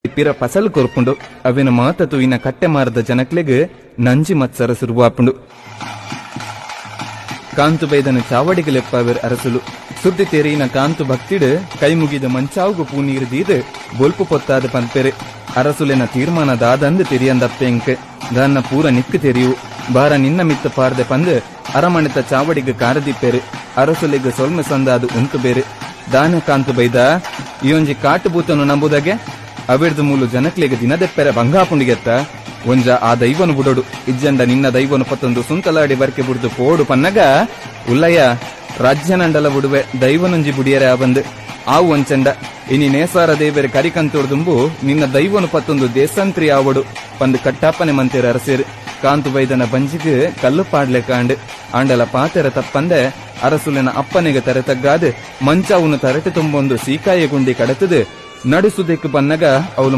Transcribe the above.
ಪಿರ ಫಸಲ್ ಕೊರ್ಪುಂಡು ಅವಿನ ಮಾತ ತೂಯಿನ ಕಟ್ಟೆ ಮಾರದ ಜನಕ್ಲೆಗ್ ನಂಜಿ ಮತ್ಸರ ಸುರುವಾಪುಂಡು. ಕಾಂತು ಬೈದನ ಚಾವಡಿಗೆ ಲೆಪ್ಪಾವಿರ್ ಅರಸುಲು ಸುದ್ದಿ ತೆರೆಯಿನ ಕಾಂತು ಭಕ್ತಿಡ್ ಕೈ ಮುಗಿದ ಮಂಚಾವುಗು ಪೂನೀರು ದೀದ್ ಬೊಲ್ಪು ಪೊತ್ತಾದ ಪಂಪೆರೆ ಅರಸುಲಿನ ತೀರ್ಮಾನದಾದಂದು ತೆರಿಯಂದಪ್ಪೆಂಕ್ ದಾನ್ನ ಪೂರ ನಿಕ್ಕು ತೆರಿಯು ಬಾರ ನಿನ್ನ ಮಿತ್ತ ಪಾರ್ದೆ ಪಂದ್ ಅರಮಣಿತ ಚಾವಡಿಗೆ ಕಾರದಿಪ್ಪೆರೆ ಅರಸುಲಿಗೆ ಸೊಲ್ಮೆ ಸಂದಾದು ಉಂಟು ಬೇರೆ ದಾನ ಕಾಂತು ಬೈದ ಈಯೊಂಜಿ ಕಾಟು ಬೂತನು ನಂಬುದಾಗೆ ಅವಿಡ್ದು ಮೂಲು ಜನಕ್ಲೆಗೆ ದಿನದೆಪ್ಪೆರೆ ಬಂಗಾಪುಂಡಿಗೆತ್ತ ಒಂಜ ಆ ದೈವನು ಬುಡೋಡು ಇಜ್ಜಂಡ ನಿನ್ನ ದೈವನು ಪತ್ತೊಂದು ಸುಂತಲಾಡಿ ಬರ್ಕೆ ಬುಡ್ದು ಪೋಡು ಪನ್ನಗ ಉಲ್ಲಯ್ಯ ರಾಜ್ಯನಂಡಲ ಬುಡುವೆ ದೈವನುಂಜಿ ಬುಡಿಯರೆ ಆ ಬಂದ್ ಆವು ಒಂಚಂಡ ಇನಿ ನೇಸಾರ ದೇವರ ಕರಿಕಂತೋಡ್ದುಂಬು ನಿನ್ನ ದೈವನು ಪತ್ತೊಂದು ದೇಸಂತ್ರಿ ಆವಡು ಪಂದ್ ಕಟ್ಟಾಪನೆ ಮಂತೇರ ಅರಸೇರು ಕಾಂತು ಬೈದನ ಬಂಜಿಗೆ ಕಲ್ಲು ಪಾಡ್ಲೆ ಕಾಂಡ್ ಆಂಡಲ ಪಾತೆರ ತಪ್ಪಂದೆ ಅರಸುಲಿನ ಅಪ್ಪನಿಗೆ ತರೆತಗ್ಗಾದ್ ಮಂಚಾವುನು ತರಟೆ ತುಂಬೊಂದು ಸೀಕಾಯ ಗುಂಡಿ ಕಡತದ್ ನಡುಸುದೆಕ್ ಬನ್ನಗ ಅವಳು